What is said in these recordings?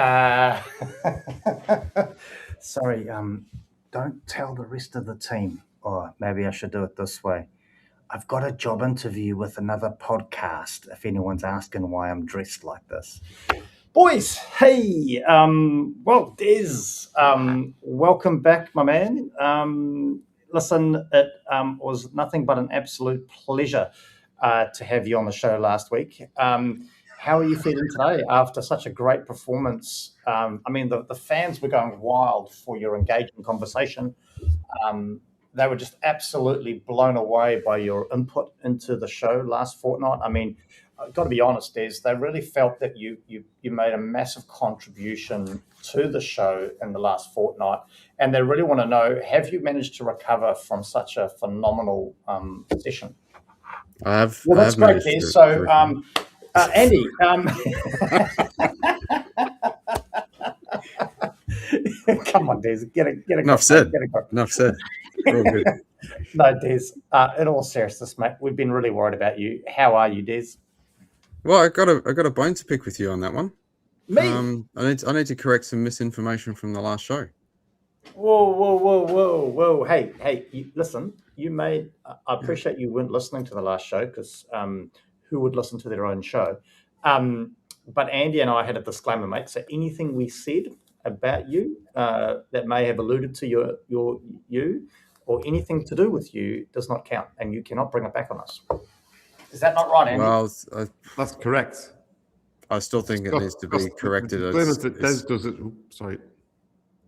Uh, sorry, don't tell the rest of the team. Or maybe I should do it this way. I've got a job interview with another podcast, if anyone's asking why I'm dressed like this. Boys, hey, well, Des, welcome back, my man. Listen, it was nothing but an absolute pleasure to have you on the show last week. How are you feeling today after such a great performance? The fans were going wild for your engaging conversation. They were just absolutely blown away by your input into the show last fortnight. I've got to be honest, Des, they really felt that you made a massive contribution to the show in the last fortnight, and they really want to know, have you managed to recover from such a phenomenal session? I have. Well, that's great, Des. So, Andy, come on, Des, get it. Enough said. Enough said. All good. No, Des, in all seriousness, mate, we've been really worried about you. How are you, Des? Well, I got a bone to pick with you on that one. Me? I need to correct some misinformation from the last show. Whoa. Hey, listen, I appreciate you weren't listening to the last show, because who would listen to their own show? But Andy and I had a disclaimer, mate. So anything we said about you that may have alluded to you or anything to do with you does not count, and you cannot bring it back on us. Is that not right, Andy? Well, that's correct. I still think it needs to be corrected. Sorry.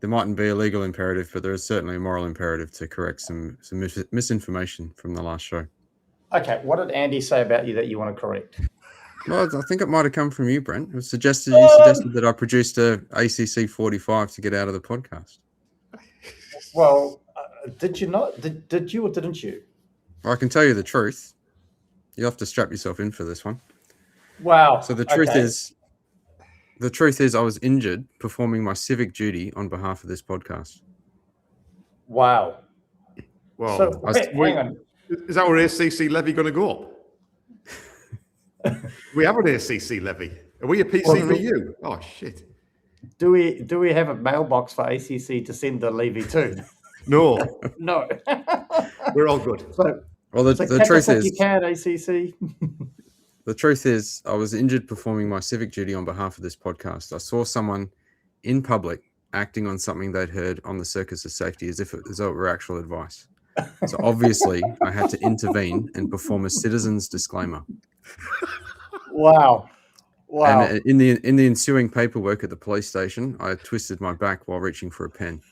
There mightn't be a legal imperative, but there is certainly a moral imperative to correct some misinformation from the last show. Okay, what did Andy say about you that you want to correct? Well, I think it might have come from you, Brent. You suggested that I produced a ACC 45 to get out of the podcast. Well, did you not? Did you or didn't you? Well, I can tell you the truth. You'll have to strap yourself in for this one. Wow. So the truth is I was injured performing my civic duty on behalf of this podcast. Wow. Well, so, hang on. Is our ACC levy going to go up? We have an ACC levy. Are we a PCBU? Oh, shit. Do we have a mailbox for ACC to send the levy to? No. No. We're all good. The truth is, you can, ACC. The truth is, I was injured performing my civic duty on behalf of this podcast. I saw someone in public acting on something they'd heard on the Circus of Safety as though it were actual advice. So obviously, I had to intervene and perform a citizen's disclaimer. Wow. And in the ensuing paperwork at the police station, I twisted my back while reaching for a pen.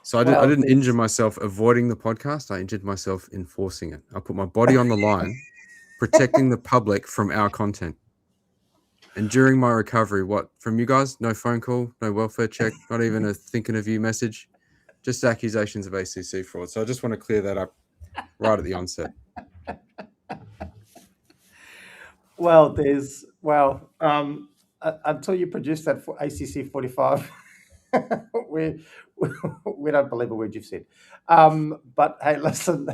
So I didn't injure myself avoiding the podcast. I injured myself enforcing it. I put my body on the line, protecting the public from our content. And during my recovery, from you guys? No phone call, no welfare check, not even a thinking of you message, just accusations of ACC fraud. So I just want to clear that up right at the onset. Well, until you produce that for ACC 45, we don't believe a word you've said. But hey, listen,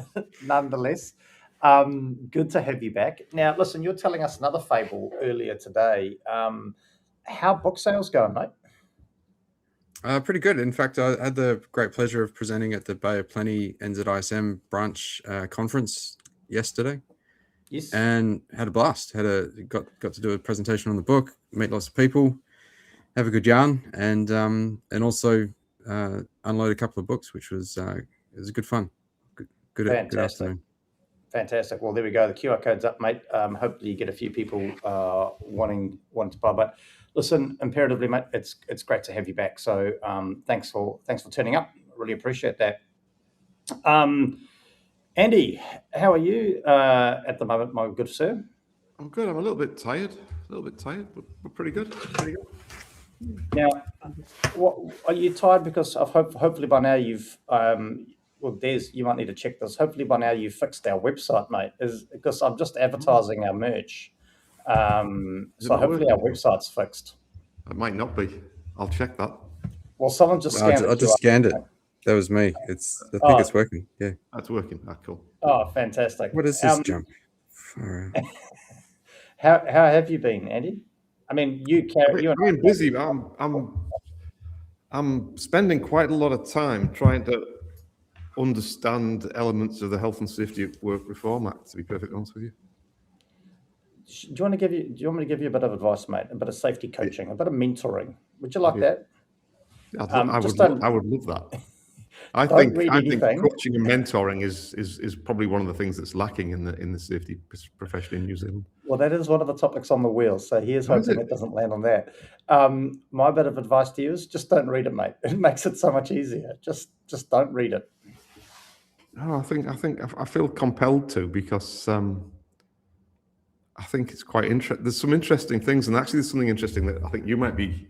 nonetheless, good to have you back. Now, listen, you're telling us another fable earlier today. How book sales going, mate? Pretty good. In fact, I had the great pleasure of presenting at the Bay of Plenty NZISM branch conference yesterday. Yes. And had a blast. Got to do a presentation on the book, meet lots of people, have a good yarn, and also unload a couple of books, which was good fun. Good afternoon. Fantastic. Well, there we go. The QR code's up, mate. Hopefully you get a few people wanting to buy. But listen, imperatively, mate, it's great to have you back. So thanks for turning up. Really appreciate that. Andy, how are you at the moment, my good sir? I'm good. I'm a little bit tired, but we're pretty good. Now, are you tired because of hopefully by now you've Des, you might need to check this. Hopefully by now you've fixed our website, mate. Because I'm just advertising our merch. So hopefully our website's fixed. It might not be. I'll check that. Well, someone just scanned it. I just scanned it. That was me. I think it's working. Yeah. That's working. That's cool. Oh, fantastic. What is this jump? How have you been, Andy? I mean, you carry. You and I'm busy. I'm spending quite a lot of time trying to understand elements of the Health and Safety at Work Reform Act. To be perfectly honest with you, Do you want me to give you a bit of advice, mate? A bit of safety coaching, a bit of mentoring. Would you like that? I Just would love that. I don't think read anything. coaching and mentoring is probably one of the things that's lacking in the safety profession in New Zealand. Well, that is one of the topics on the wheel. So here's Oh, is hoping it? it doesn't land on that. My bit of advice to you is just don't read it, mate. It makes it so much easier. Just don't read it. No, I feel compelled to because I think it's quite interesting. There's some interesting things, and actually, there's something interesting that I think you might be.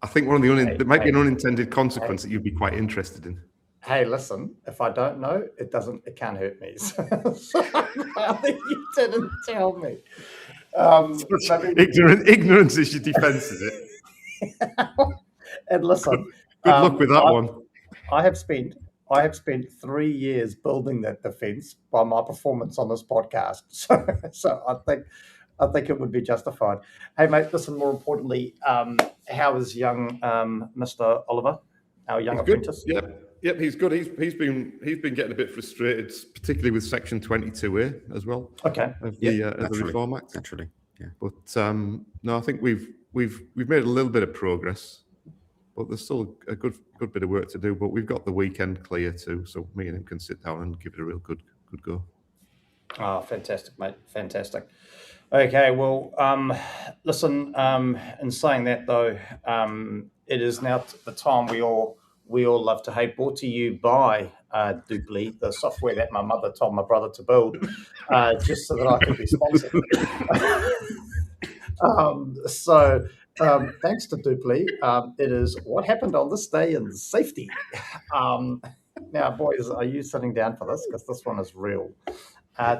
I think one of the there might be an unintended consequence that you'd be quite interested in. Hey, listen, if I don't know, it can't hurt me. So I think you didn't tell me. Ignorance is your defense, is it? And listen, Good luck with that one. I have spent 3 years building that defense by my performance on this podcast. So I think it would be justified. Hey, mate, listen, more importantly, how is young Mr. Oliver, our young apprentice? Yep, he's good. He's been getting a bit frustrated, particularly with Section 22A as well. Okay. Of the Reform Act. Naturally, yeah. But no, I think we've made a little bit of progress, but there's still a good bit of work to do. But we've got the weekend clear too, so me and him can sit down and give it a real good go. Oh, fantastic, mate. Fantastic. Okay, well, listen, in saying that, though, it is now the time we all love to hate, brought to you by Dupli, the software that my mother told my brother to build, just so that I could be sponsored. Thanks to Dupli, it is what happened on this day in safety. Now, boys, are you sitting down for this? Because this one is real.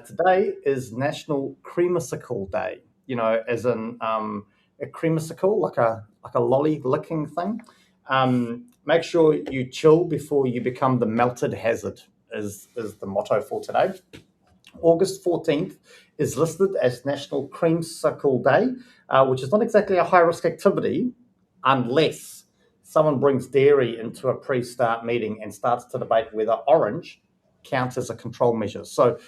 Today is National Creamsicle Day. You know, as in a creamsicle, like a lolly licking thing. Make sure you chill before you become the melted hazard. Is the motto for today. August 14th is listed as National Creamsicle Day, which is not exactly a high-risk activity unless someone brings dairy into a pre-start meeting and starts to debate whether orange counts as a control measure. So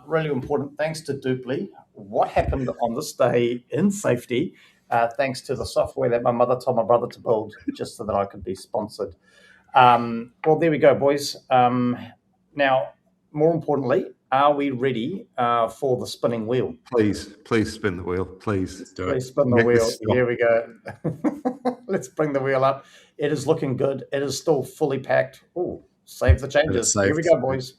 really important. Thanks to Dupli. What happened on this day in safety, thanks to the software that my mother told my brother to build just so that I could be sponsored. Well, there we go, boys. Now, more importantly, are we ready for the spinning wheel? Please spin the wheel. Please do it. Please spin the wheel. Here we go. Let's bring the wheel up. It is looking good. It is still fully packed. Ooh, save the changes. Here we go, boys.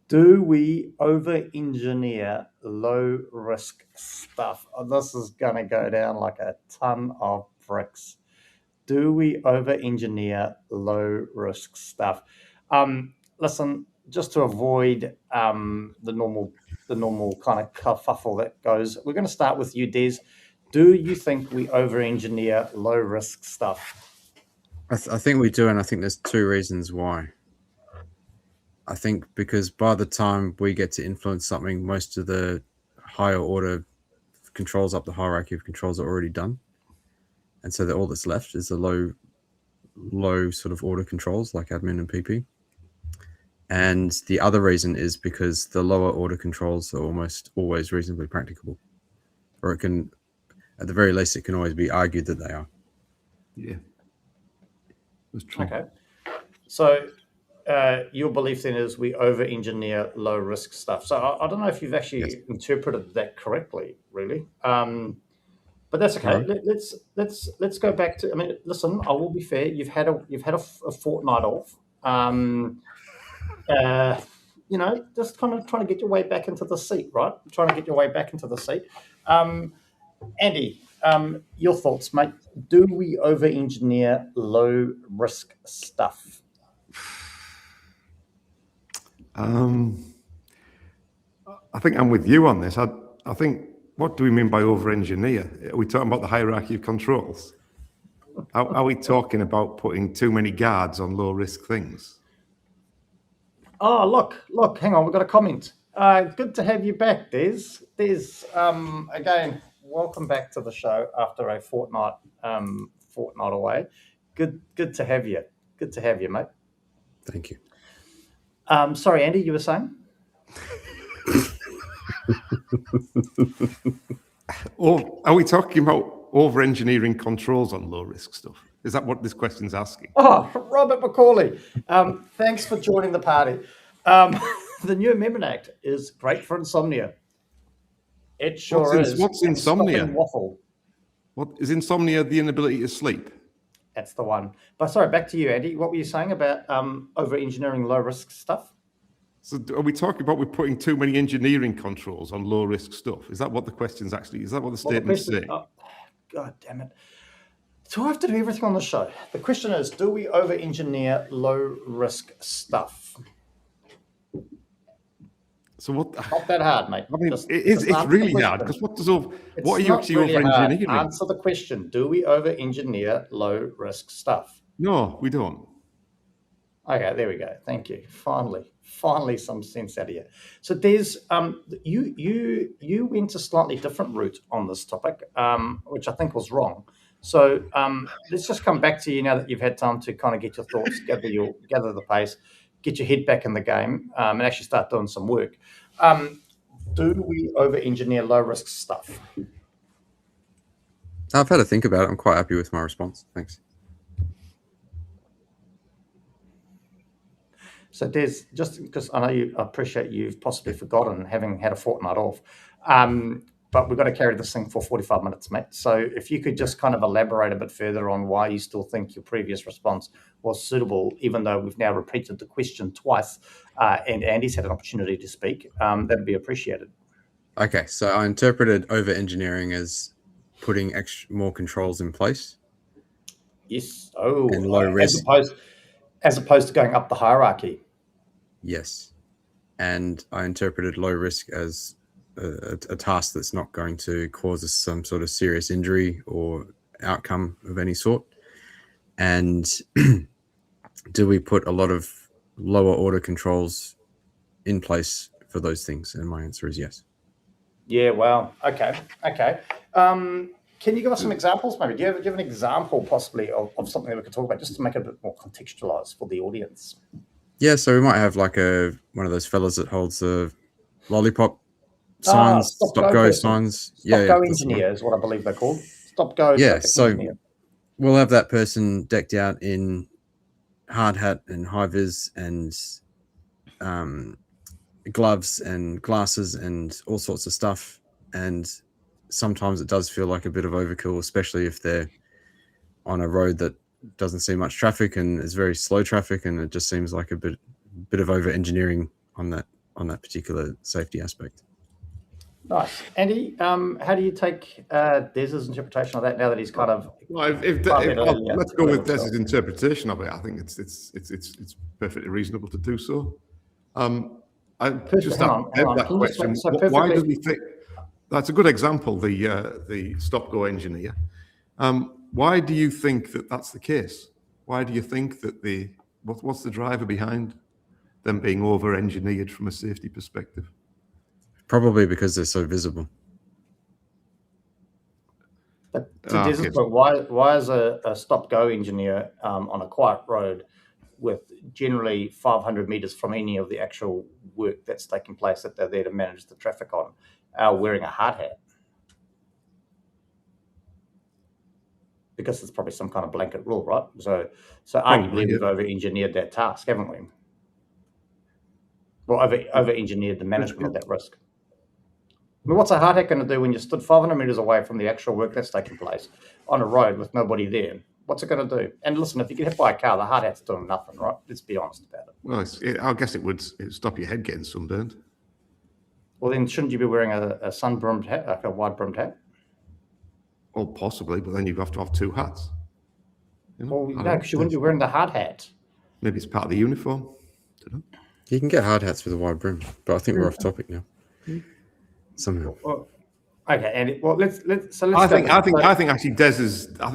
Do we over-engineer low-risk stuff? Oh, this is going to go down like a ton of bricks. Do we over-engineer low-risk stuff? Listen, just to avoid the normal kind of kerfuffle that goes, we're going to start with you, Des. Do you think we over-engineer low-risk stuff? I think we do, and I think there's two reasons why. I think because by the time we get to influence something, most of the higher order controls up the hierarchy of controls are already done. And so all that's left is the low sort of order controls like admin and PP. And the other reason is because the lower order controls are almost always reasonably practicable. Or it can, at the very least, it can always be argued that they are. Yeah. That's true. Okay. So your belief then is we over-engineer low-risk stuff. So I don't know if you've actually interpreted that correctly, really. But that's okay. Right. Let's go back to. I mean, listen. I will be fair. You've had a fortnight off. You know, just kind of trying to get your way back into the seat, right? Trying to get your way back into the seat. Andy, your thoughts, mate? Do we over-engineer low-risk stuff? I think I'm with you on this. I think, what do we mean by over-engineer? Are we talking about the hierarchy of controls? Are we talking about putting too many guards on low risk things? Oh, look, hang on, we've got a comment. Good to have you back, Des. Again, welcome back to the show after a fortnight away. Good to have you. Good to have you, mate. Thank you. Sorry, Andy, you were saying? Or are we talking about over-engineering controls on low-risk stuff? Is that what this question's asking? Oh, Robert Macaulay. Thanks for joining the party. The new Amendment Act is great for insomnia. It sure is. What's insomnia? Stopping waffle. What is insomnia? The inability to sleep? That's the one. But sorry, back to you, Andy. What were you saying about over-engineering low-risk stuff? So are we talking about we're putting too many engineering controls on low-risk stuff? Is that what the question's actually? Is that what the statement's saying? Oh, God damn it. So I have to do everything on the show. The question is, do we over-engineer low-risk stuff? So what? Not that hard, mate. I mean, Just it's answer really the hard question. what are you actually really over-engineering? hard. Answer the question. Do we over-engineer low-risk stuff? No, we don't. Okay, there we go. Thank you. Finally, some sense out of you. So, Des, you went a slightly different route on this topic, which I think was wrong. So, let's just come back to you now that you've had time to kind of get your thoughts, gather the pace, get your head back in the game, and actually start doing some work. Do we over-engineer low-risk stuff? I've had to think about it. I'm quite happy with my response. Thanks. So, Des, just because I appreciate you've possibly forgotten having had a fortnight off, but we've got to carry this thing for 45 minutes, mate. So if you could just kind of elaborate a bit further on why you still think your previous response was suitable, even though we've now repeated the question twice and Andy's had an opportunity to speak, that'd be appreciated. Okay, so I interpreted over-engineering as putting more controls in place. Yes. Oh, and low risk. As opposed to going up the hierarchy. Yes. And I interpreted low risk as a task that's not going to cause us some sort of serious injury or outcome of any sort. And do we put a lot of lower order controls in place for those things? And my answer is yes. Yeah, well, okay. Can you give us some examples, maybe? Do you have an example, possibly, of something that we could talk about, just to make it a bit more contextualized for the audience? Yeah, so we might have like one of those fellas that holds the lollipop signs, stop-go signs. Stop-go engineer is what I believe they're called. Stop-go. Yeah, so engineer. We'll have that person decked out in hard hat and high vis and gloves and glasses and all sorts of stuff. And sometimes it does feel like a bit of overkill, especially if they're on a road that doesn't see much traffic and is very slow traffic, and it just seems like a bit of over-engineering on that particular safety aspect. Nice. Andy, how do you take Des's interpretation of that now that he's kind of... Well, let's go with Des's interpretation of it. I think it's perfectly reasonable to do so. I just have that question. Why do we think... That's a good example, the stop-go engineer. Why do you think that that's the case? Why do you think that what's the driver behind them being over-engineered from a safety perspective? Probably because they're so visible. But to Des's point, why is a stop-go engineer on a quiet road with generally 500 meters from any of the actual work that's taking place that they're there to manage the traffic on, wearing a hard hat? Because it's probably some kind of blanket rule, right? So arguably we've over-engineered that task, haven't we? Well, over-engineered the management of that risk. I mean, what's a hard hat going to do when you're stood 500 meters away from the actual work that's taking place on a road with nobody there? What's it going to do? And listen, if you get hit by a car, the hard hat's doing nothing, right? Let's be honest about it. Well, I guess it'd stop your head getting sunburned. Well, then shouldn't you be wearing a sun-brimmed hat, like a wide-brimmed hat? Oh, possibly, but then you have to have two hats. Well, no, because you wouldn't be wearing the hard hat. Maybe it's part of the uniform. I don't know. You can get hard hats with a wide brim, but I think we're off topic now. Somehow. Okay, Andy. Well, let's I go. think actually Des is a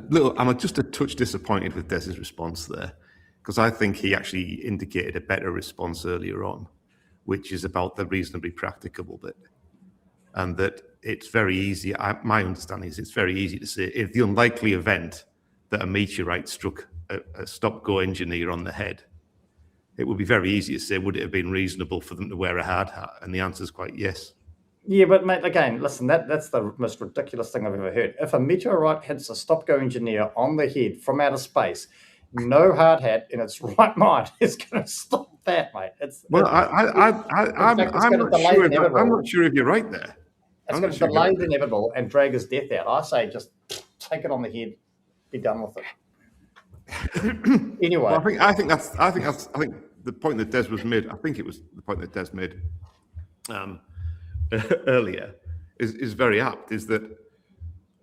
little. I'm just a touch disappointed with Des's response there, because I think he actually indicated a better response earlier on, which is about the reasonably practicable bit, and that it's very easy. My understanding is it's very easy to say if the unlikely event that a meteorite struck a stop-go engineer on the head, it would be very easy to say, would it have been reasonable for them to wear a hard hat? And the answer is quite yes. Yeah, but mate, again, listen, that's the most ridiculous thing I've ever heard. If a meteorite hits a stop-go engineer on the head from outer space, no hard hat in its right mind is going to stop that, mate. I'm not sure if you're right there. It's going to delay the inevitable and drag his death out. I say just take it on the head, be done with it. Anyway, well, I think the point that Des was made. I think it was the point that Des made earlier is very apt. Is that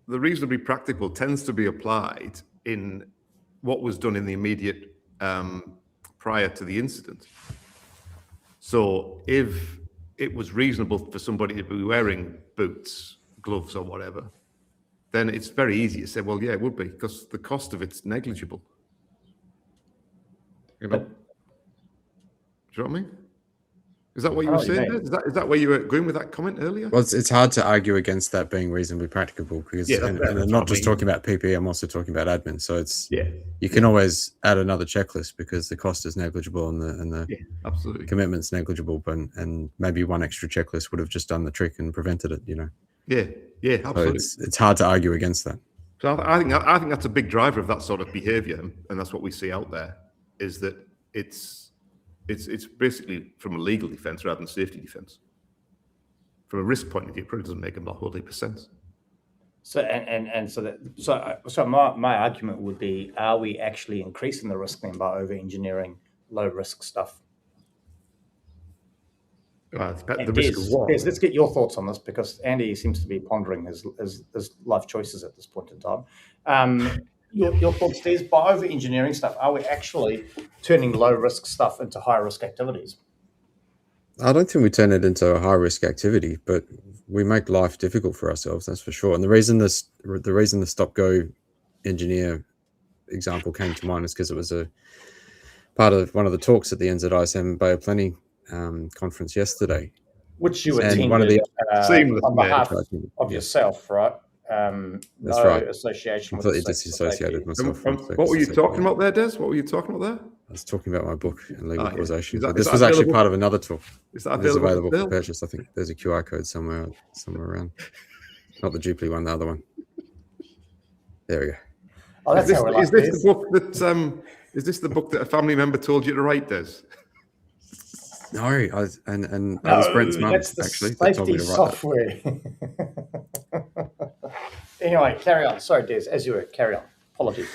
the reasonably practical tends to be applied in what was done in the immediate prior to the incident. So if it was reasonable for somebody to be wearing boots, gloves, or whatever, then it's very easy to say, well, yeah, it would be, because the cost of it's negligible. You know? Do you know what I mean? Is that what you were saying? Is that where you were going with that comment earlier? Well, it's hard to argue against that being reasonably practicable, because and I'm not just talking about PPE, I'm also talking about admin. So it's you can always add another checklist because the cost is negligible and the absolutely commitment's negligible, and maybe one extra checklist would have just done the trick and prevented it. You know. Yeah, absolutely. So it's hard to argue against that. So I think that's a big driver of that sort of behaviour, and that's what we see out there. Is that it's basically from a legal defence rather than safety defence. From a risk point of view, it probably doesn't make a whole heap of sense. So so my argument would be: are we actually increasing the risk then by over-engineering low-risk stuff? The risk of what? Yes, let's get your thoughts on this, because Andy seems to be pondering his life choices at this point in time. Your thoughts, Des, by over-engineering stuff, are we actually turning low-risk stuff into high-risk activities? I don't think we turn it into a high-risk activity, but we make life difficult for ourselves, that's for sure. And the reason the stop-go engineer example came to mind is because it was a part of one of the talks at the NZISM Bay of Plenty conference yesterday. Which you attended on behalf of yourself, right? That's right. Association. Completely disassociated myself. What were you talking about there, Des? What were you talking about there? I was talking about my book and legal causation. This was actually part of another talk. Is that available for purchase? I think there's a QR code somewhere around. Not the Jubilee one, the other one. There we go. Oh, that's is this the book that a family member told you to write, Des? No, and that was Brent's mum, actually. That told me to write software. Anyway, carry on. Sorry, Des, as you were, carry on. Apologies.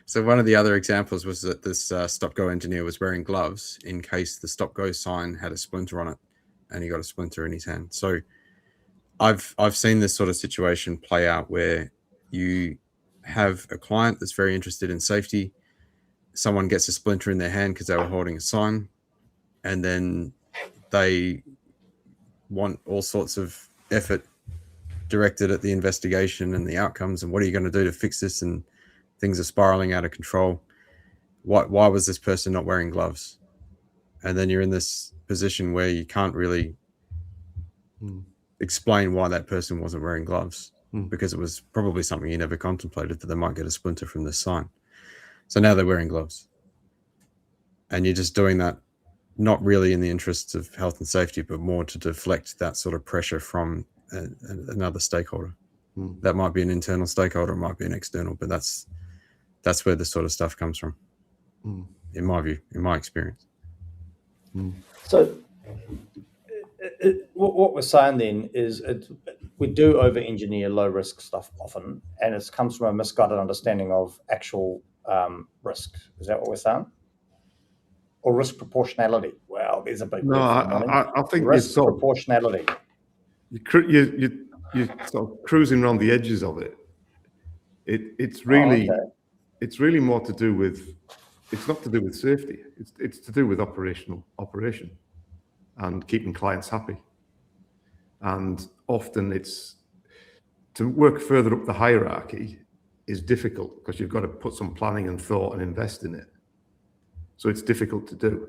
So one of the other examples was that this stop-go engineer was wearing gloves in case the stop-go sign had a splinter on it, and he got a splinter in his hand. So I've seen this sort of situation play out where you have a client that's very interested in safety. Someone gets a splinter in their hand because they were holding a sign, and then they want all sorts of effort directed at the investigation and the outcomes and what are you going to do to fix this, and things are spiraling out of control. Why was this person not wearing gloves? And then you're in this position where you can't really explain why that person wasn't wearing gloves, because it was probably something you never contemplated, that they might get a splinter from this sign. So now they're wearing gloves, and you're just doing that not really in the interests of health and safety, but more to deflect that sort of pressure from another stakeholder. That might be an internal stakeholder, it might be an external, but that's where this sort of stuff comes from, in my view, in my experience. So what we're saying then is we do over-engineer low-risk stuff often, and it comes from a misguided understanding of actual risk. Is that what we're saying? Or risk proportionality? Well, there's a big no. I think risk proportionality. You're sort of cruising around the edges of it. It's really more to do with. It's not to do with safety. It's to do with operation and keeping clients happy. And often it's to work further up the hierarchy is difficult because you've got to put some planning and thought and invest in it. So it's difficult to do,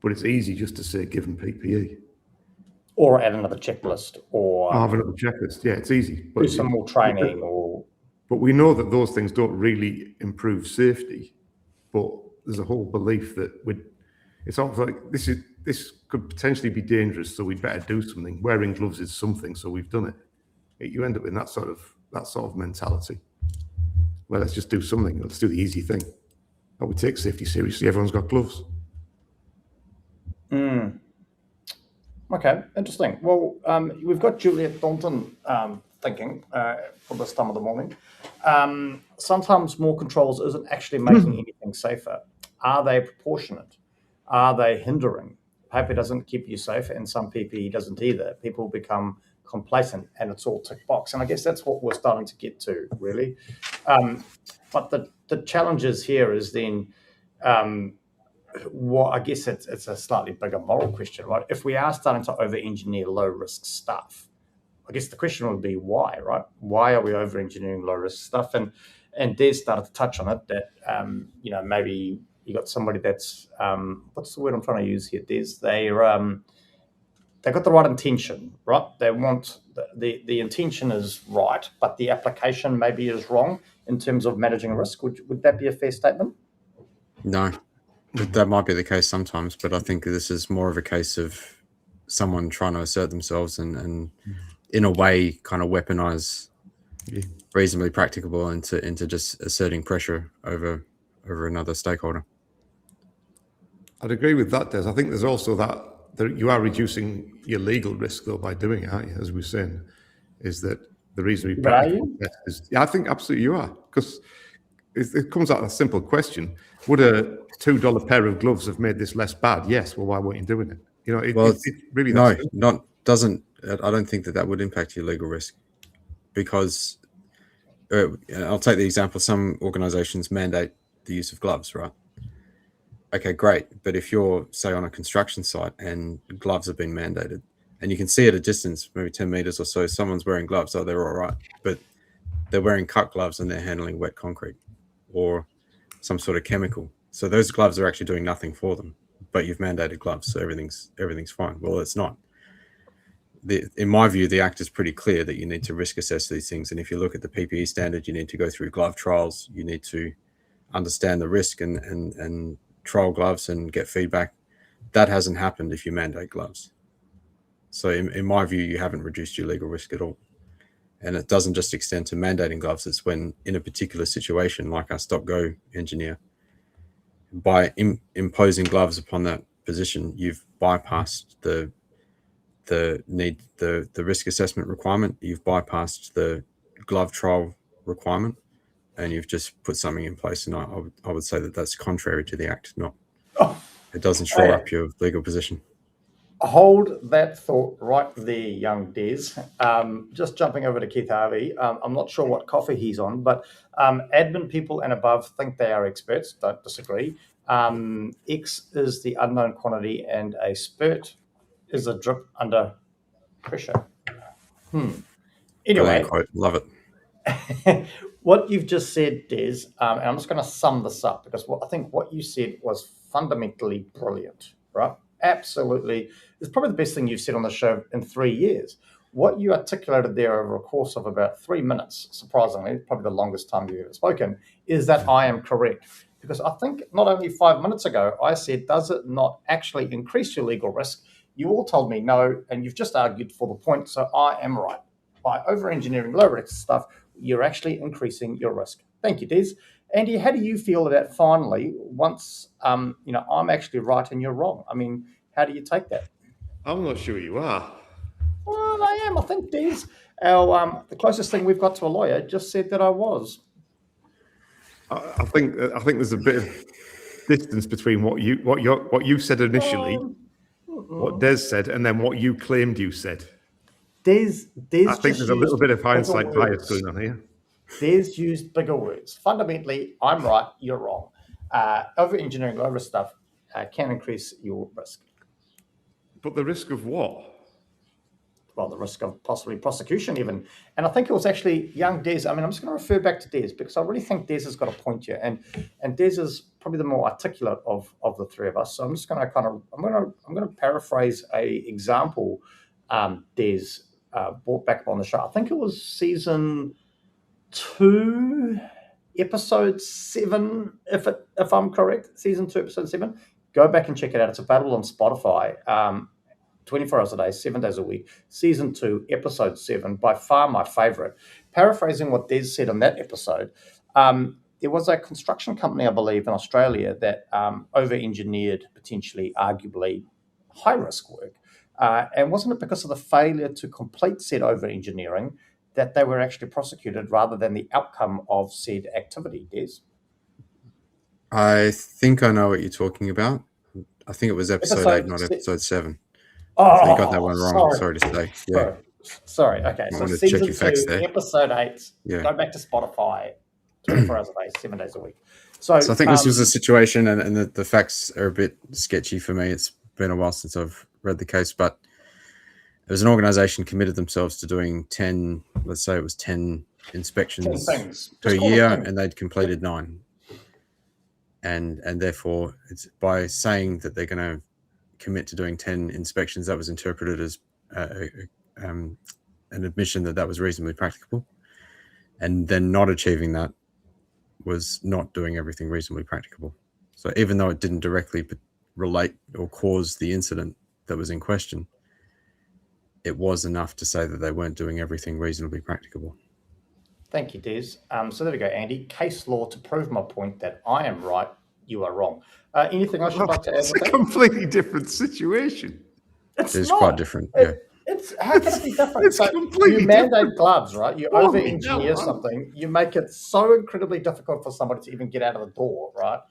but it's easy just to say given PPE. Or add another checklist, or Have another checklist. Yeah, it's easy. do some more training, or But we know that those things don't really improve safety. But there's a whole belief that it's almost like this could potentially be dangerous, so we'd better do something. Wearing gloves is something, so we've done it. You end up in that sort of mentality. Well, let's just do something. Let's do the easy thing. Oh, we take safety seriously. Everyone's got gloves. Okay, interesting. Well, we've got Juliet Dalton thinking for this time of the morning. Sometimes more controls isn't actually making anything safer. Are they proportionate? Are they hindering? Paper doesn't keep you safe, and some PPE doesn't either. People become complacent, and it's all tick box. And I guess that's what we're starting to get to, really. But the challenges here is then, I guess it's a slightly bigger moral question, right? If we are starting to over-engineer low-risk stuff, I guess the question would be why, right? Why are we over-engineering low-risk stuff? And Des started to touch on it, that maybe you got somebody that's what's the word I'm trying to use here, Des? They've got the right intention, right? They want the intention is right, but the application maybe is wrong in terms of managing risk. Would that be a fair statement? No, that might be the case sometimes, but I think this is more of a case of someone trying to assert themselves and in a way kind of weaponize reasonably practicable into just asserting pressure over another stakeholder. I'd agree with that, Des. I think there's also that you are reducing your legal risk, though, by doing it, aren't you? As we were saying, is that the reason we practical is, I think absolutely you are, because it comes out of a simple question. Would a $2 pair of gloves have made this less bad? Yes. Well, why weren't you doing it? It's really doesn't. I don't think that would impact your legal risk, because I'll take the example. Some organizations mandate the use of gloves, right? Okay, great. But if you're, say, on a construction site and gloves have been mandated, and you can see at a distance, maybe 10 meters or so, someone's wearing gloves, oh, they're all right. But they're wearing cut gloves and they're handling wet concrete or some sort of chemical. So those gloves are actually doing nothing for them, but you've mandated gloves, so everything's fine. Well, it's not. In my view, the act is pretty clear that you need to risk assess these things. And if you look at the PPE standard, you need to go through glove trials. You need to understand the risk and trial gloves and get feedback. That hasn't happened if you mandate gloves. So in my view, you haven't reduced your legal risk at all. And it doesn't just extend to mandating gloves. It's when in a particular situation, like our stop-go engineer, by imposing gloves upon that position, you've bypassed the risk assessment requirement, you've bypassed the glove trial requirement, and you've just put something in place. And I would say that that's contrary to the act. It doesn't shore up your legal position. Hold that thought right there, young Des. Just jumping over to Keith Harvey. I'm not sure what coffee he's on, but admin people and above think they are experts. Don't disagree. X is the unknown quantity, and a spurt is a drip under pressure. Anyway, quote. Love it. What you've just said, Des, and I'm just going to sum this up, because I think what you said was fundamentally brilliant, right? Absolutely. It's probably the best thing you've said on the show in 3 years. What you articulated there over a course of about 3 minutes, surprisingly, probably the longest time you've ever spoken, is that I am correct. Because I think not only 5 minutes ago, I said, does it not actually increase your legal risk? You all told me no, and you've just argued for the point, so I am right. By over-engineering low-risk stuff, you're actually increasing your risk. Thank you, Des. Andy, how do you feel about finally, once I'm actually right and you're wrong? I mean, how do you take that? I'm not sure you are. Well, I am. I think Des, the closest thing we've got to a lawyer, just said that I was. I think there's a bit of distance between what you said initially, what Des said, and then what you claimed you said. Des I think there's a little bit of hindsight bias going on here. Des used bigger words. Fundamentally, I'm right, you're wrong. Over-engineering low-risk stuff can increase your risk. But the risk of what? the risk of possibly prosecution even. And I think it was actually young Des. I mean, I'm just going to refer back to Des because I really think Des has got a point here, and Des is probably the more articulate of the three of us. So I'm just going to I'm going to paraphrase a example Des brought back on the show. I think it was season 2, episode 7, if I'm correct. Season 2, episode 7. Go back and check it out. It's available on Spotify. 24 hours a day, 7 days a week. Season 2, episode 7, by far my favorite. Paraphrasing what Des said on that episode, there was a construction company, I believe, in Australia that over-engineered, potentially, arguably, high-risk work. And wasn't it because of the failure to complete said over-engineering that they were actually prosecuted rather than the outcome of said activity, Des? I think I know what you're talking about. I think it was episode 8, not episode 7. Oh, so you got that one wrong. Sorry to say. Yeah. Sorry. Okay. I So want to season check your facts 2, there. episode 8. Yeah. Go back to Spotify. 24 hours a day, 7 days a week. So I think this was a situation, and the facts are a bit sketchy for me. It's been a while since I've read the case, but it was an organization committed themselves to doing 10, let's say it was 10 inspections 10 things. per year, and they'd completed 9. And therefore, it's by saying that they're going to commit to doing 10 inspections, that was interpreted as an admission that was reasonably practicable. And then not achieving that was not doing everything reasonably practicable. So even though it didn't directly relate or cause the incident that was in question, it was enough to say that they weren't doing everything reasonably practicable. Thank you, Des. So there we go, Andy. Case law to prove my point that I am right, you are wrong. Anything else you'd like to add? It's a completely different situation. It's quite different, yeah. It's how can it be different? It's completely you mandate different. gloves, right? You over-engineer something. You make it so incredibly difficult for somebody to even get out of the door, right?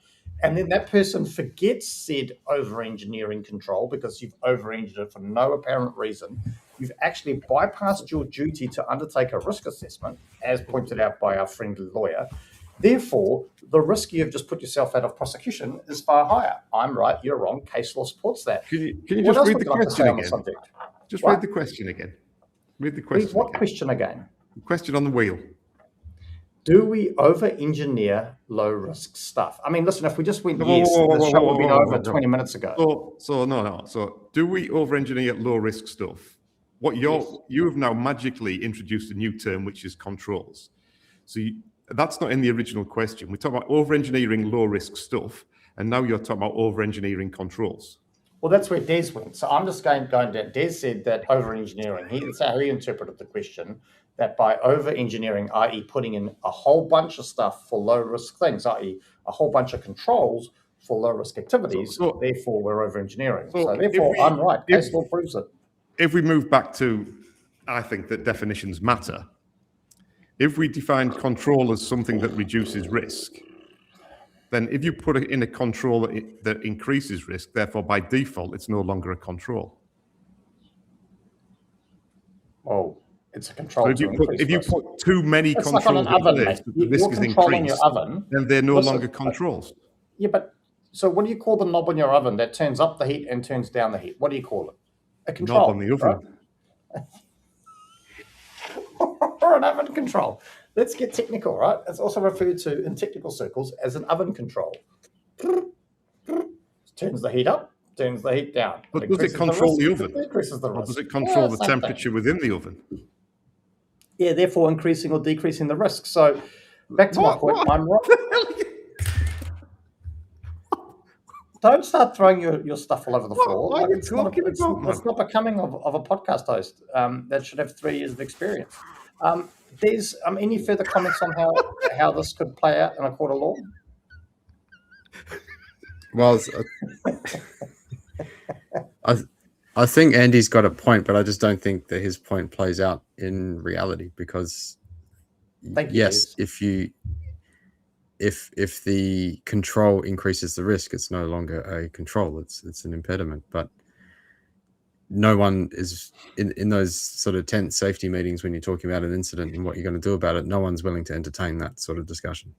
And then that person forgets said over-engineering control because you've over-engineered it for no apparent reason. You've actually bypassed your duty to undertake a risk assessment, as pointed out by our friendly lawyer. Therefore, the risk you've just put yourself out of prosecution is far higher. I'm right, you're wrong. Case law supports that. Can you just read the question again? Just read the question again. Read the question. Read what question again? The question on the wheel. Do we over-engineer low-risk stuff? I mean, listen, if we just went yes, the show would have been over 20 minutes ago. So do we over-engineer low-risk stuff? You have now magically introduced a new term, which is controls. So that's not in the original question. We talk about over-engineering low-risk stuff, and now you're talking about over-engineering controls. Well, that's where Des went. So I'm just going down. Des said that over-engineering, that's how he interpreted the question, that by over-engineering, i.e. putting in a whole bunch of stuff for low-risk things, i.e. a whole bunch of controls for low-risk activities, therefore we're over-engineering. So therefore, I'm right. Case law proves it. If we move back to, I think that definitions matter. If we define control as something that reduces risk, then if you put it in a control that increases risk, therefore by default, it's no longer a control. Oh, it's a control. So if you put too many controls like on an oven, in place, the risk is controlling increased, your oven, then they're no longer controls. Yeah, but so what do you call the knob on your oven that turns up the heat and turns down the heat? What do you call it? A control. Knob on the oven. Right? Or an oven control. Let's get technical, right? It's also referred to in technical circles as an oven control. Turns the heat up, turns the heat down. But does it control the oven? It increases the risk. Or does it control the temperature within the oven? Yeah, therefore increasing or decreasing the risk. So back to my point, I'm wrong. Don't start throwing your stuff all over the floor. What are you talking about? It's not becoming of a podcast host that should have 3 years of experience. There's any further comments on how this could play out in a court of law? Well, I think Andy's got a point, but I just don't think that his point plays out in reality because, yes, if the control increases the risk, it's no longer a control. It's an impediment. But no one is in those sort of tense safety meetings when you're talking about an incident and what you're going to do about it. No one's willing to entertain that sort of discussion.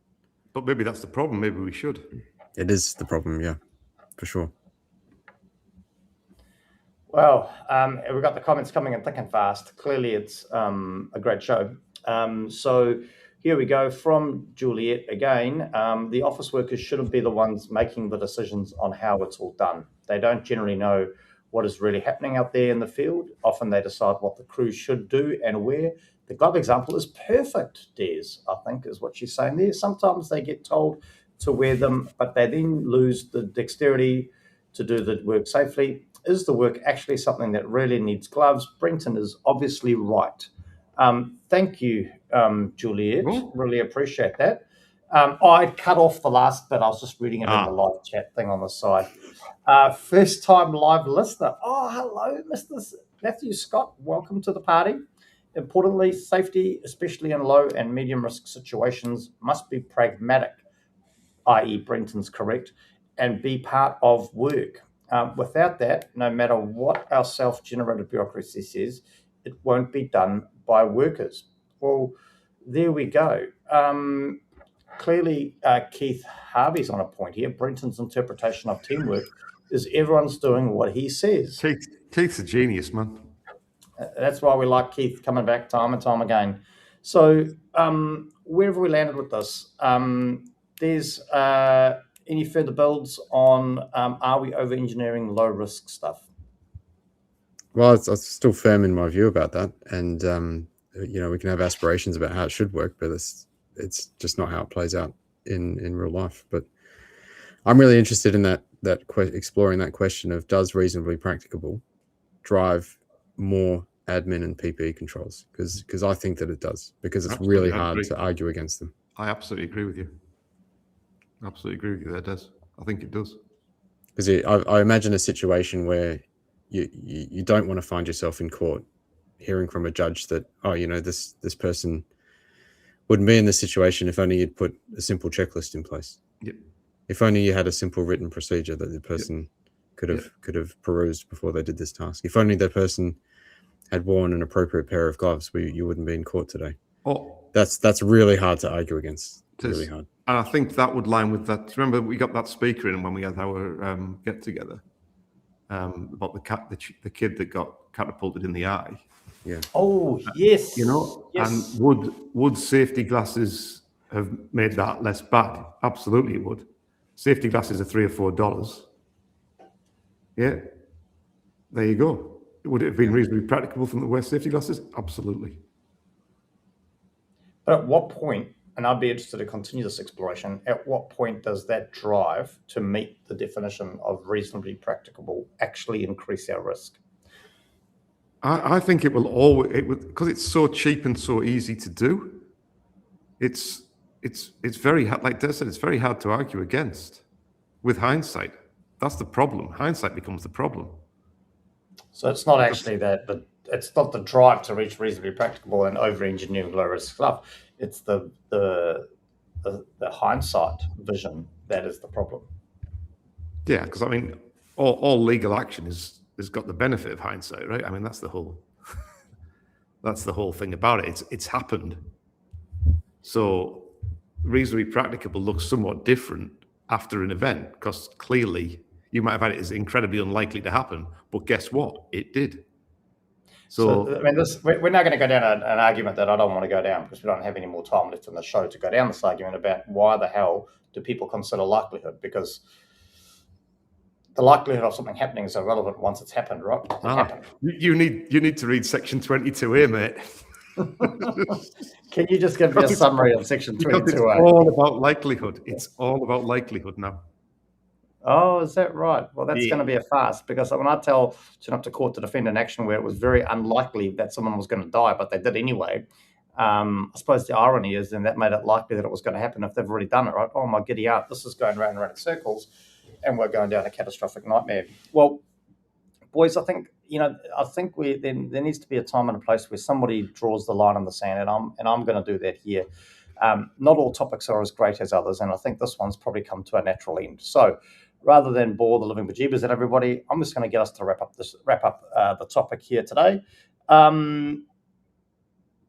But maybe that's the problem. Maybe we should. It is the problem, yeah, for sure. Well, we've got the comments coming in thick and fast. Clearly, it's a great show. So here we go from Juliet again. The office workers shouldn't be the ones making the decisions on how it's all done. They don't generally know what is really happening out there in the field. Often they decide what the crew should do and where. The glove example is perfect, Des, I think, is what she's saying there. Sometimes they get told to wear them, but they then lose the dexterity to do the work safely. Is the work actually something that really needs gloves? Brenton is obviously right. Thank you, Juliet. Really appreciate that. I cut off the last bit. I was just reading it in the live chat thing on the side. First time live listener. Oh, hello, Mr. Matthew Scott. Welcome to the party. Importantly, safety, especially in low and medium risk situations, must be pragmatic, i.e. Brenton's correct, and be part of work. Without that, no matter what our self-generated bureaucracy says, it won't be done by workers. Well, there we go. Clearly, Keith Harvey's on a point here. Brenton's interpretation of teamwork is everyone's doing what he says. Keith's a genius, man. That's why we like Keith coming back time and time again. So where have we landed with this? There's any further builds on are we over-engineering low-risk stuff? Well, I'm still firm in my view about that. And, we can have aspirations about how it should work, but it's just not how it plays out in real life. But I'm really interested in exploring that question of, does reasonably practicable drive more admin and PPE controls? Because I think that it does, because it's really hard to argue against them. I absolutely agree with you. That does. I think it does. Because I imagine a situation where you don't want to find yourself in court hearing from a judge that, this person wouldn't be in this situation if only you'd put a simple checklist in place. Yep. If only you had a simple written procedure that the person could have perused before they did this task. If only that person had worn an appropriate pair of gloves, you wouldn't be in court today. Oh, that's really hard to argue against. Really hard. And I think that would line with that. Remember, we got that speaker in when we had our get together about the kid that got catapulted in the eye. Yeah. Oh yes. Yes. And would safety glasses have made that less bad? Absolutely, it would. Safety glasses are $3 or $4. Yeah. There you go. Would it have been reasonably practicable for them to wear safety glasses? Absolutely. But at what point, and I'd be interested to continue this exploration, at what point does that drive to meet the definition of reasonably practicable actually increase our risk? I think it will always, because it's so cheap and so easy to do. It's very hard, like Des said, it's very hard to argue against with hindsight. That's the problem. Hindsight becomes the problem. So it's not actually it's not the drive to reach reasonably practicable and over-engineering low-risk stuff. It's the hindsight vision that is the problem. Yeah, because I mean, all legal action has got the benefit of hindsight, right? I mean, that's the whole thing about it. It's happened. So reasonably practicable looks somewhat different after an event, because clearly you might have had it as incredibly unlikely to happen, but guess what? It did. So I mean, we're now going to go down an argument that I don't want to go down, because we don't have any more time left in the show to go down this argument about why the hell do people consider likelihood? Because the likelihood of something happening is irrelevant once it's happened, right? Happened. You need to read section 22 here, mate. Can you just give me a summary of section 22? It's all about likelihood. It's all about likelihood now. Oh, is that right? Well, that's going to be a farce, because when I turn up to court to defend an action where it was very unlikely that someone was going to die, but they did anyway, I suppose the irony is then that made it likely that it was going to happen if they've already done it, right? Oh, my giddy aunt, this is going round and round in circles, and we're going down a catastrophic nightmare. Well, boys, I think there needs to be a time and a place where somebody draws the line in the sand, and I'm going to do that here. Not all topics are as great as others, and I think this one's probably come to a natural end. So rather than bore the living bejeebers at everybody, I'm just going to get us to wrap up the topic here today.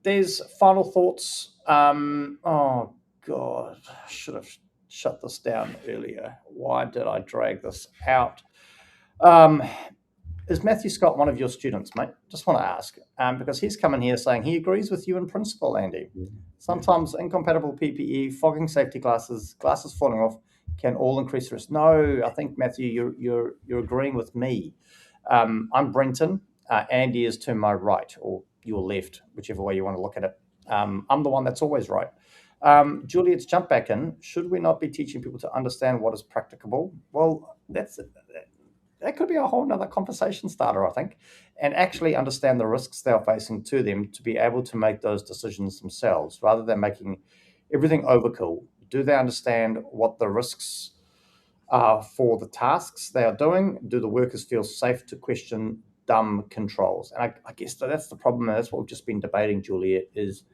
There's final thoughts. Oh God, I should have shut this down earlier. Why did I drag this out? Is Matthew Scott one of your students, mate? Just want to ask, because he's come in here saying he agrees with you in principle, Andy. Sometimes incompatible PPE, fogging safety glasses, glasses falling off can all increase risk. No, I think Matthew, you're agreeing with me. I'm Brenton. Andy is to my right or your left, whichever way you want to look at it. I'm the one that's always right. Juliet's jump back in. Should we not be teaching people to understand what is practicable? Well, that could be a whole nother conversation starter, I think, and actually understand the risks they're facing to them to be able to make those decisions themselves rather than making everything overkill. Do they understand what the risks are for the tasks they are doing? Do the workers feel safe to question dumb controls? And I guess that's the problem, and that's what we've just been debating, Juliet, is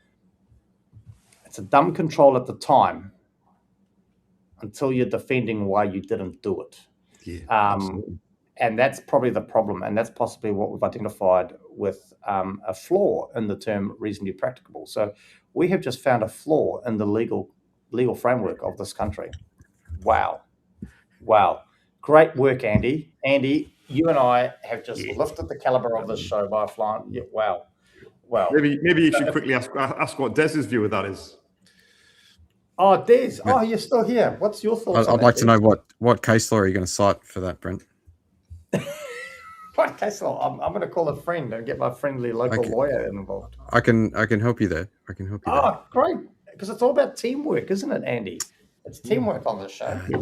it's a dumb control at the time until you're defending why you didn't do it. Yeah, and that's probably the problem, and that's possibly what we've identified with a flaw in the term reasonably practicable. So we have just found a flaw in the legal framework of this country. Wow. Great work, Andy. Andy, you and I have just lifted the caliber of this show by a flying. Yeah, wow. Maybe you should quickly ask what Des's view of that is. Oh, Des. Oh, you're still here. What's your thoughts on I'd that, like to Des? know what case law are you going to cite for that, Brent? What case law? I'm going to call a friend and get my friendly local lawyer involved. I can help you there. Oh, great. Because it's all about teamwork, isn't it, Andy? It's teamwork on this show. Oh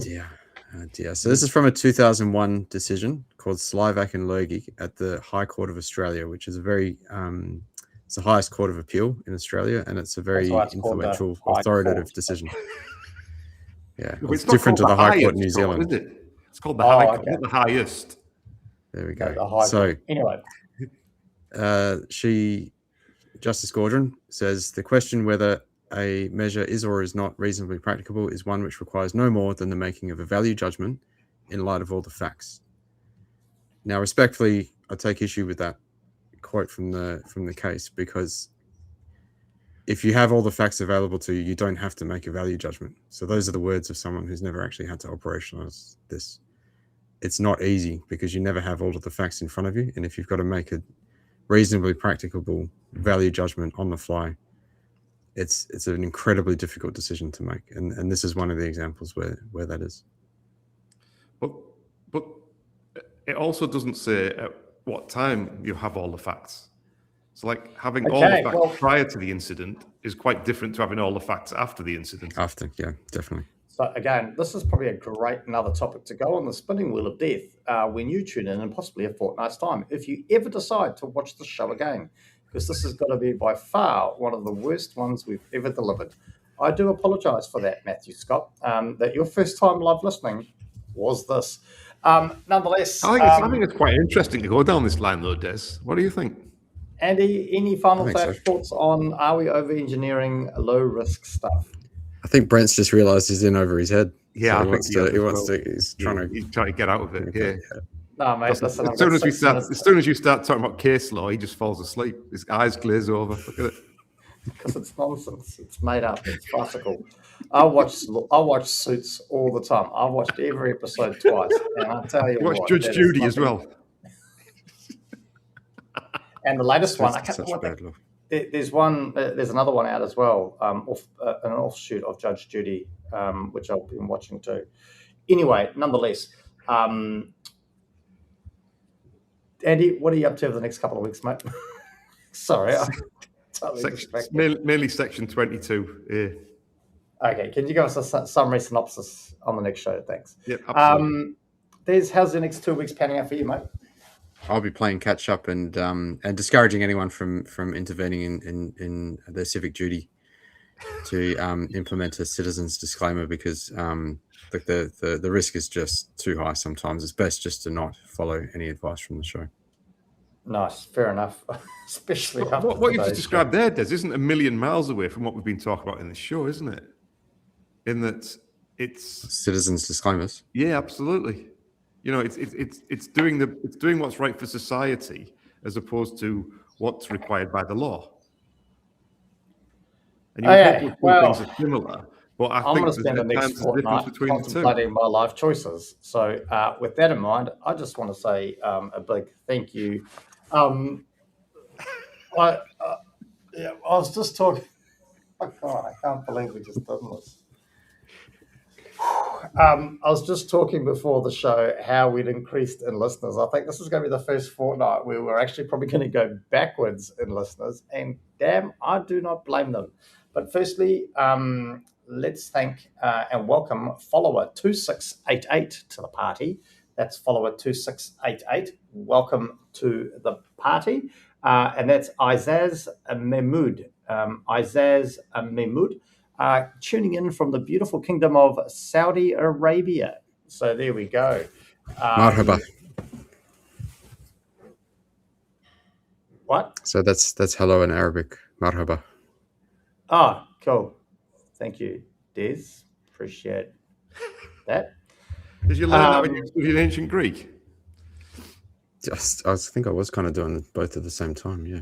dear. So this is from a 2001 decision called Slyvak and Lurgi at the High Court of Australia, which is it's the highest court of appeal in Australia, and it's a very influential, authoritative decision. Yeah, it's different to the High Court in New Zealand. Is it? It's called the High Court, not the highest. There we go. The High Court. Anyway, Justice Gaudron says the question whether a measure is or is not reasonably practicable is one which requires no more than the making of a value judgment in light of all the facts. Now, respectfully, I take issue with that quote from the case, because if you have all the facts available to you, you don't have to make a value judgment. So those are the words of someone who's never actually had to operationalize this. It's not easy because you never have all of the facts in front of you, and if you've got to make a reasonably practicable value judgment on the fly, it's an incredibly difficult decision to make, and this is one of the examples where that is. But it also doesn't say at what time you have all the facts. So like having all the facts prior to the incident is quite different to having all the facts after the incident. After, yeah, definitely. So again, this is probably a great another topic to go on the spinning wheel of death when you tune in possibly a fortnight's time, if you ever decide to watch the show again, because this has got to be by far one of the worst ones we've ever delivered. I do apologise for that, Matthew Scott, that your first time live listening was this. Nonetheless, I think it's quite interesting to go down this line, though, Des. What do you think? Andy, any final thoughts on are we over-engineering low-risk stuff? I think Brent's just realised he's in over his head. Yeah, so he's trying to get out of it. Yeah. No, mate. Listen, as soon as you start talking about case law, he just falls asleep. His eyes glaze over. Look at it. Because it's nonsense. It's made up. It's farcical. I watch Suits all the time. I've watched every episode twice, and I tell you, watch Judge Judy as well. And the latest one, I can't remember. There's one. There's another one out as well. An offshoot of Judge Judy, which I've been watching too. Anyway, nonetheless, Andy, what are you up to over the next couple of weeks, mate? Sorry, mainly section 22. Yeah. Okay, can you give us a summary synopsis on the next show? Thanks. Yep, absolutely. How's the next 2 weeks panning out for you, mate? I'll be playing catch up and discouraging anyone from intervening in their civic duty to implement a citizen's disclaimer, because the risk is just too high sometimes. It's best just to not follow any advice from the show. Nice, fair enough. Especially what you've just described there, Des, isn't a million miles away from what we've been talking about in the show, isn't it? In that it's citizens' disclaimers. Yeah, absolutely. You know, it's doing what's right for society as opposed to what's required by the law. And you things are similar, Well, I I'm think going to spend the at next times there's a difference fortnight between the two. contemplating my life choices. So, with that in mind, I just want to say a big thank you. I was just talking. Oh God, I can't believe we just done this. I was just talking before the show how we'd increased in listeners. I think this is going to be the first fortnight where we're actually probably going to go backwards in listeners, and damn, I do not blame them. But firstly, let's thank and welcome follower 2688 to the party. That's follower 2688. Welcome to the party. And that's Izaz Mahmood. Izaz Mahmood. Tuning in from the beautiful kingdom of Saudi Arabia. So there we go. Marhaba. What? So that's hello in Arabic. Marhaba. Oh, cool. Thank you, Des. Appreciate that. Did you learn that when you studied ancient Greek? I think I was kind of doing both at the same time. Yeah.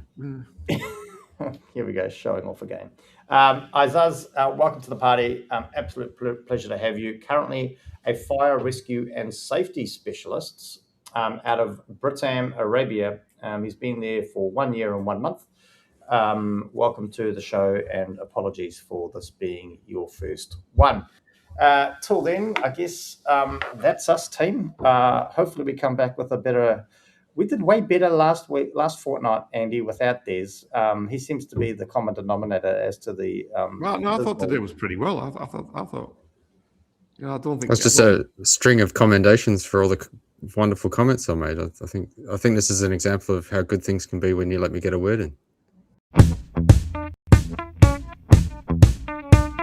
Here we go, showing off again. Izaz, welcome to the party. Absolute pleasure to have you. Currently a fire rescue and safety specialist out of Britam, Arabia. He's been there for 1 year and 1 month. Welcome to the show, and apologies for this being your first one. Till then, I guess that's us, team. Hopefully we come back with a better... We did way better last fortnight, Andy, without Des. He seems to be the common denominator as to the... Well, no, I thought today was pretty well. I thought... Yeah, I don't think... That's just a string of commendations for all the wonderful comments I made. I think this is an example of how good things can be when you let me get a word in.